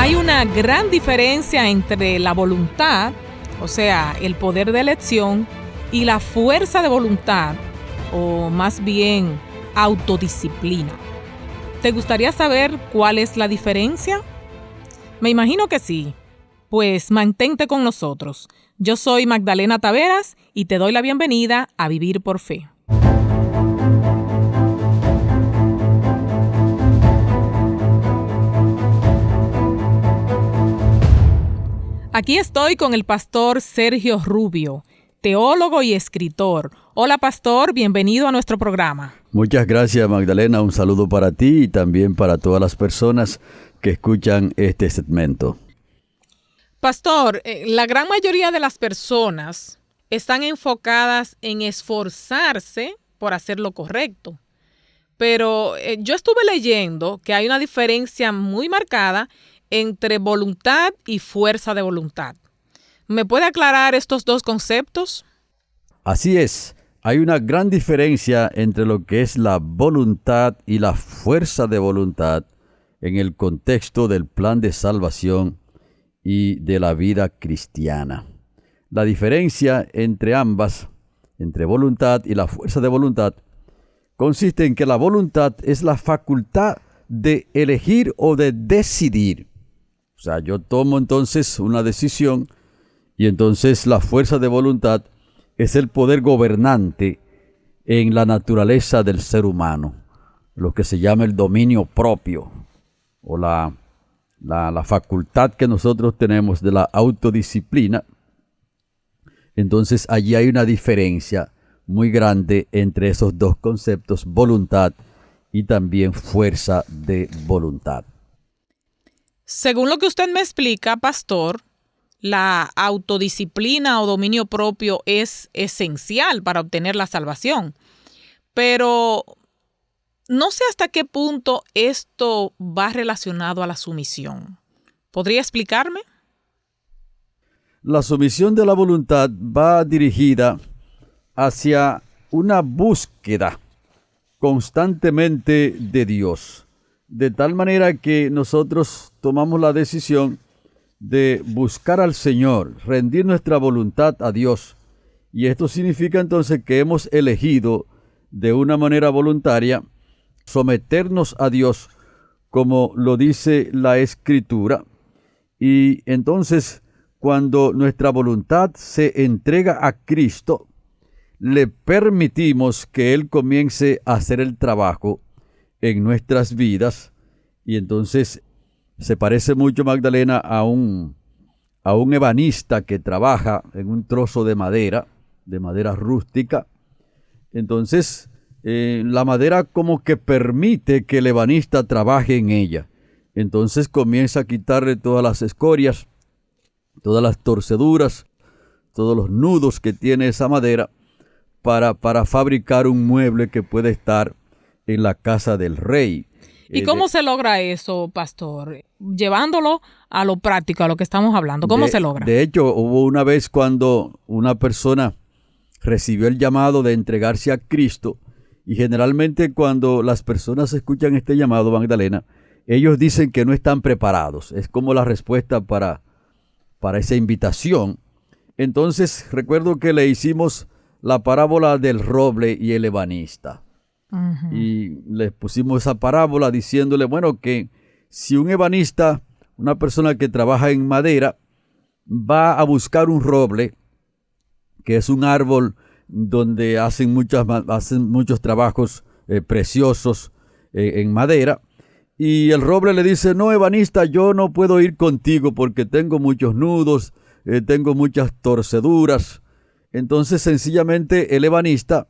Hay una gran diferencia entre la voluntad, o sea, el poder de elección, y la fuerza de voluntad, o más bien autodisciplina. ¿Te gustaría saber cuál es la diferencia? Me imagino que sí. Pues mantente con nosotros. Yo soy Magdalena Taveras y te doy la bienvenida a Vivir por Fe. Aquí estoy con el pastor Sergio Rubio, teólogo y escritor. Hola, pastor, bienvenido a nuestro programa. Muchas gracias, Magdalena. Un saludo para ti y también para todas las personas que escuchan este segmento. Pastor, la gran mayoría de las personas están enfocadas en esforzarse por hacer lo correcto. Pero yo estuve leyendo que hay una diferencia muy marcada entre voluntad y fuerza de voluntad. ¿Me puede aclarar estos dos conceptos? Así es. Hay una gran diferencia entre lo que es la voluntad y la fuerza de voluntad en el contexto del plan de salvación y de la vida cristiana. La diferencia entre ambas, entre voluntad y la fuerza de voluntad, consiste en que la voluntad es la facultad de elegir o de decidir. O sea, yo tomo entonces una decisión y entonces la fuerza de voluntad es el poder gobernante en la naturaleza del ser humano, lo que se llama el dominio propio o la facultad que nosotros tenemos de la autodisciplina. Entonces allí hay una diferencia muy grande entre esos dos conceptos, voluntad y también fuerza de voluntad. Según lo que usted me explica, pastor, la autodisciplina o dominio propio es esencial para obtener la salvación. Pero no sé hasta qué punto esto va relacionado a la sumisión. ¿Podría explicarme? La sumisión de la voluntad va dirigida hacia una búsqueda constantemente de Dios. De tal manera que nosotros tomamos la decisión de buscar al Señor, rendir nuestra voluntad a Dios. Y esto significa entonces que hemos elegido de una manera voluntaria someternos a Dios, como lo dice la Escritura. Y entonces, cuando nuestra voluntad se entrega a Cristo, le permitimos que Él comience a hacer el trabajo en nuestras vidas. Y entonces se parece mucho, Magdalena, a un ebanista que trabaja en un trozo de madera rústica. Entonces la madera como que permite que el ebanista trabaje en ella. Entonces comienza a quitarle todas las escorias, todas las torceduras, todos los nudos que tiene esa madera para fabricar un mueble que puede estar en la casa del rey. ¿Y cómo se logra eso, pastor? Llevándolo a lo práctico, a lo que estamos hablando. ¿Cómo se logra? De hecho, hubo una vez cuando una persona recibió el llamado de entregarse a Cristo, y generalmente cuando las personas escuchan este llamado, Magdalena, ellos dicen que no están preparados. Es como la respuesta para esa invitación. Entonces, recuerdo que le hicimos la parábola del roble y el ebanista. Uh-huh. Y les pusimos esa parábola diciéndole, bueno, que si un ebanista, una persona que trabaja en madera, va a buscar un roble, que es un árbol donde hacen muchos trabajos preciosos en madera, y el roble le dice, no, ebanista, yo no puedo ir contigo porque tengo muchos nudos, tengo muchas torceduras. Entonces sencillamente el ebanista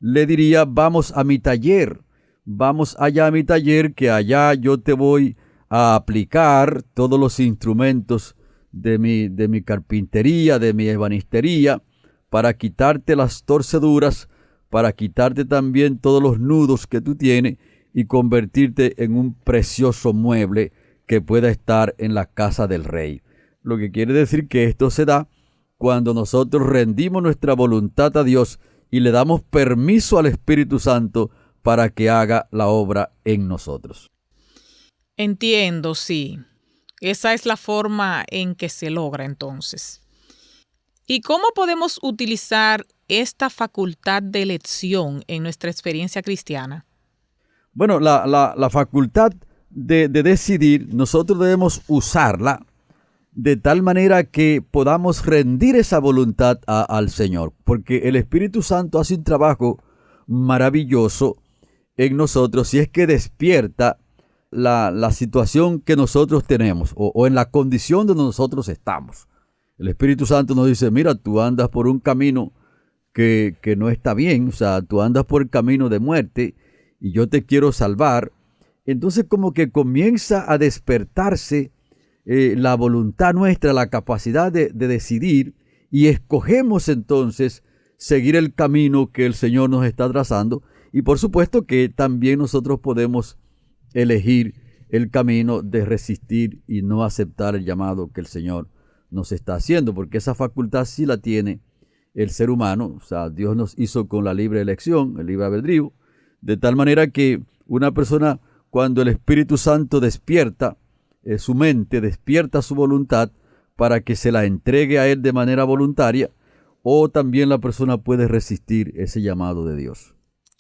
le diría, vamos a mi taller, vamos allá a mi taller, que allá yo te voy a aplicar todos los instrumentos de mi carpintería, de mi ebanistería, para quitarte las torceduras, para quitarte también todos los nudos que tú tienes y convertirte en un precioso mueble que pueda estar en la casa del rey. Lo que quiere decir que esto se da cuando nosotros rendimos nuestra voluntad a Dios y le damos permiso al Espíritu Santo para que haga la obra en nosotros. Entiendo, sí. Esa es la forma en que se logra entonces. ¿Y cómo podemos utilizar esta facultad de elección en nuestra experiencia cristiana? Bueno, la facultad de decidir, nosotros debemos usarla de tal manera que podamos rendir esa voluntad al Señor, porque el Espíritu Santo hace un trabajo maravilloso en nosotros si es que despierta la situación que nosotros tenemos o en la condición donde nosotros estamos. El Espíritu Santo nos dice, mira, tú andas por un camino que no está bien, o sea, tú andas por el camino de muerte y yo te quiero salvar. Entonces como que comienza a despertarse la voluntad nuestra, la capacidad de decidir, y escogemos entonces seguir el camino que el Señor nos está trazando. Y por supuesto que también nosotros podemos elegir el camino de resistir y no aceptar el llamado que el Señor nos está haciendo, porque esa facultad sí la tiene el ser humano. O sea, Dios nos hizo con la libre elección, el libre albedrío, de tal manera que una persona, cuando el Espíritu Santo despierta su mente, despierta su voluntad para que se la entregue a Él de manera voluntaria, o también la persona puede resistir ese llamado de Dios.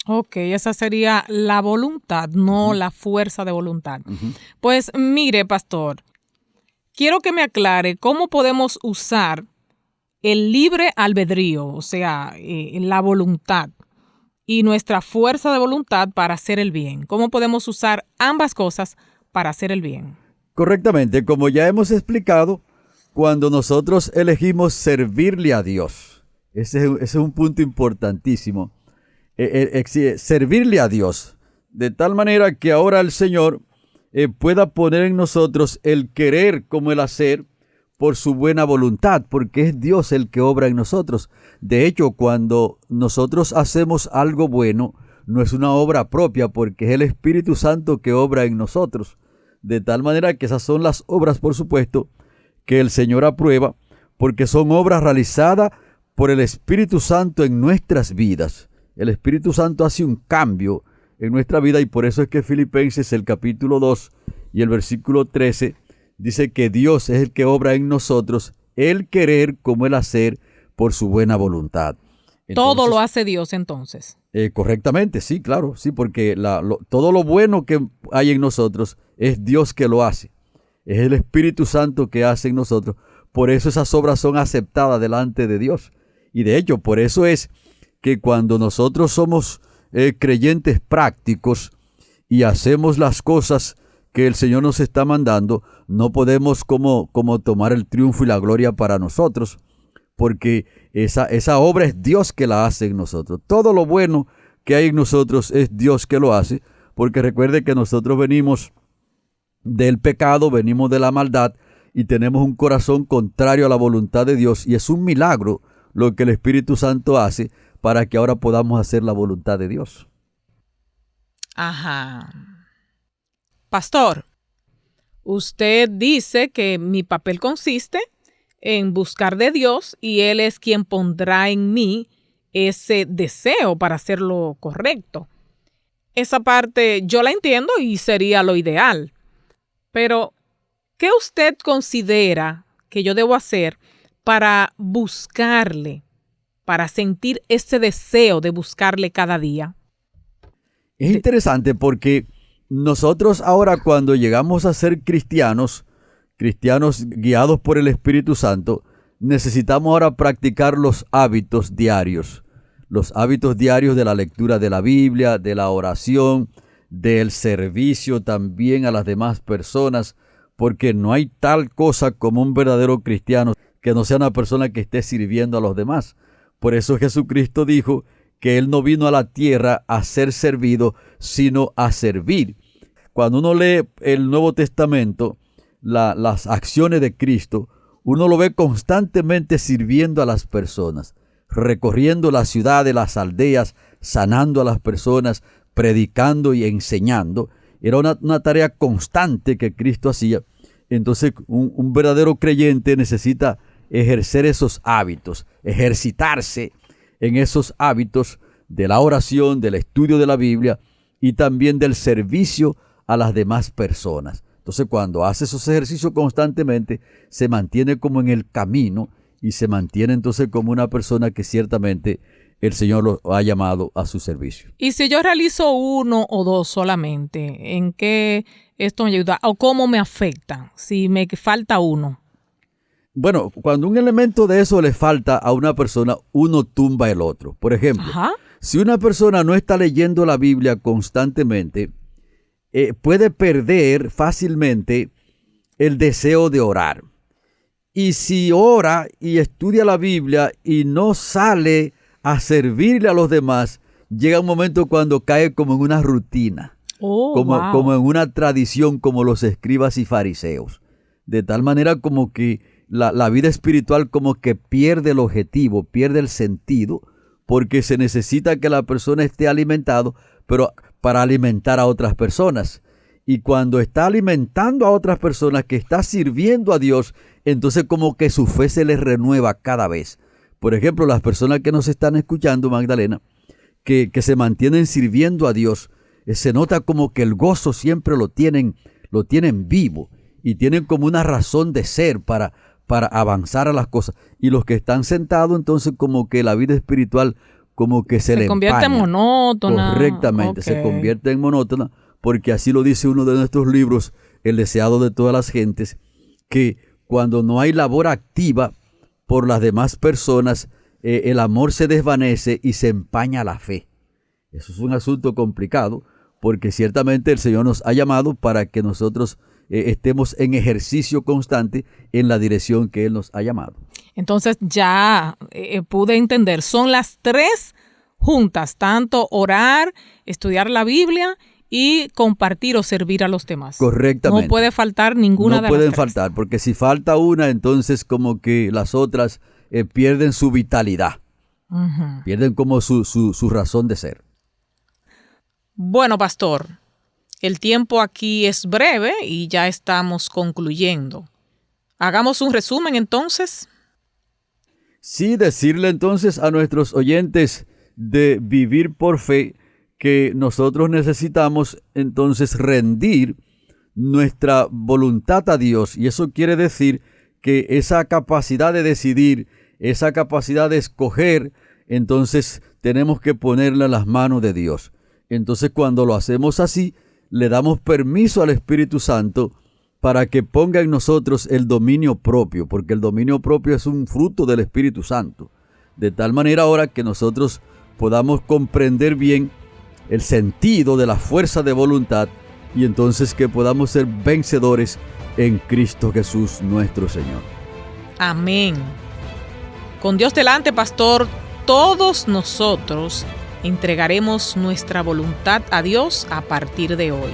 Ok, esa sería la voluntad, no la fuerza de voluntad. Pues mire, pastor, quiero que me aclare cómo podemos usar el libre albedrío, o sea, la voluntad, y nuestra fuerza de voluntad para hacer el bien. ¿Cómo podemos usar ambas cosas para hacer el bien? Correctamente, como ya hemos explicado, cuando nosotros elegimos servirle a Dios, ese es un punto importantísimo, servirle a Dios, de tal manera que ahora el Señor pueda poner en nosotros el querer como el hacer por su buena voluntad, porque es Dios el que obra en nosotros. De hecho, cuando nosotros hacemos algo bueno, no es una obra propia, porque es el Espíritu Santo que obra en nosotros. De tal manera que esas son las obras, por supuesto, que el Señor aprueba, porque son obras realizadas por el Espíritu Santo en nuestras vidas. El Espíritu Santo hace un cambio en nuestra vida, y por eso es que Filipenses, el capítulo 2 y el versículo 13, dice que Dios es el que obra en nosotros el querer como el hacer por su buena voluntad. Entonces, todo lo hace Dios entonces. Correctamente, sí, claro, sí, porque todo lo bueno que hay en nosotros es Dios que lo hace. Es el Espíritu Santo que hace en nosotros. Por eso esas obras son aceptadas delante de Dios. Y de hecho, por eso es que cuando nosotros somos creyentes prácticos y hacemos las cosas que el Señor nos está mandando, no podemos como tomar el triunfo y la gloria para nosotros, porque esa obra es Dios que la hace en nosotros. Todo lo bueno que hay en nosotros es Dios que lo hace, porque recuerde que nosotros venimos del pecado, venimos de la maldad y tenemos un corazón contrario a la voluntad de Dios, y es un milagro lo que el Espíritu Santo hace para que ahora podamos hacer la voluntad de Dios. Ajá. Pastor, usted dice que mi papel consiste en buscar de Dios y Él es quien pondrá en mí ese deseo para hacer lo correcto. Esa parte yo la entiendo y sería lo ideal. Pero, ¿qué usted considera que yo debo hacer para buscarle, para sentir ese deseo de buscarle cada día? Es interesante porque nosotros ahora, cuando llegamos a ser cristianos guiados por el Espíritu Santo, necesitamos ahora practicar los hábitos diarios de la lectura de la Biblia, de la oración, del servicio también a las demás personas, porque no hay tal cosa como un verdadero cristiano que no sea una persona que esté sirviendo a los demás. Por eso Jesucristo dijo que Él no vino a la tierra a ser servido, sino a servir. Cuando uno lee el Nuevo Testamento, las acciones de Cristo, uno lo ve constantemente sirviendo a las personas, recorriendo las ciudades, las aldeas, sanando a las personas, predicando y enseñando. Era una tarea constante que Cristo hacía. Entonces, un verdadero creyente necesita ejercer esos hábitos, ejercitarse en esos hábitos de la oración, del estudio de la Biblia y también del servicio a las demás personas. Entonces, cuando hace esos ejercicios constantemente, se mantiene como en el camino y se mantiene entonces como una persona que ciertamente el Señor lo ha llamado a su servicio. Y si yo realizo 1 o 2 solamente, ¿en qué esto me ayuda? ¿O cómo me afecta si me falta 1? Bueno, cuando un elemento de eso le falta a una persona, uno tumba el otro. Por ejemplo, si una persona no está leyendo la Biblia constantemente, puede perder fácilmente el deseo de orar. Y si ora y estudia la Biblia y no sale a servirle a los demás, llega un momento cuando cae como en una rutina, como en una tradición, como los escribas y fariseos. De tal manera como que la vida espiritual como que pierde el objetivo, pierde el sentido, porque se necesita que la persona esté alimentado, pero para alimentar a otras personas. Y cuando está alimentando a otras personas, que está sirviendo a Dios, entonces como que su fe se les renueva cada vez. Por ejemplo, las personas que nos están escuchando, Magdalena, que se mantienen sirviendo a Dios, se nota como que el gozo siempre lo tienen vivo y tienen como una razón de ser para avanzar a las cosas. Y los que están sentados, entonces como que la vida espiritual como que se le convierte en monótona. Correctamente, se convierte en monótona, porque así lo dice uno de nuestros libros, El deseado de todas las gentes, que cuando no hay labor activa por las demás personas, el amor se desvanece y se empaña la fe. Eso es un asunto complicado, porque ciertamente el Señor nos ha llamado para que nosotros estemos en ejercicio constante en la dirección que Él nos ha llamado. Entonces ya pude entender, son las 3 juntas, tanto orar, estudiar la Biblia y compartir o servir a los demás. Correctamente. No puede faltar ninguna de las 3. No pueden faltar, porque si falta una, entonces como que las otras pierden su vitalidad, pierden como su razón de ser. Bueno, pastor, el tiempo aquí es breve y ya estamos concluyendo. Hagamos un resumen entonces. Sí, decirle entonces a nuestros oyentes de Vivir por Fe que nosotros necesitamos entonces rendir nuestra voluntad a Dios. Y eso quiere decir que esa capacidad de decidir, esa capacidad de escoger, entonces tenemos que ponerla en las manos de Dios. Entonces cuando lo hacemos así, le damos permiso al Espíritu Santo para que ponga en nosotros el dominio propio, porque el dominio propio es un fruto del Espíritu Santo. De tal manera ahora que nosotros podamos comprender bien el sentido de la fuerza de voluntad y entonces que podamos ser vencedores en Cristo Jesús nuestro Señor. Amén. Con Dios delante, pastor, todos nosotros entregaremos nuestra voluntad a Dios a partir de hoy.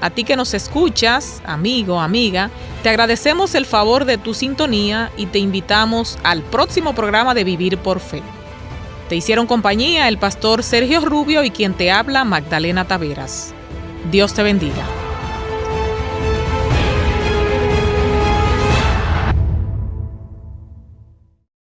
A ti que nos escuchas, amigo, amiga, te agradecemos el favor de tu sintonía y te invitamos al próximo programa de Vivir por Fe. Te hicieron compañía el pastor Sergio Rubio y quien te habla, Magdalena Taveras. Dios te bendiga.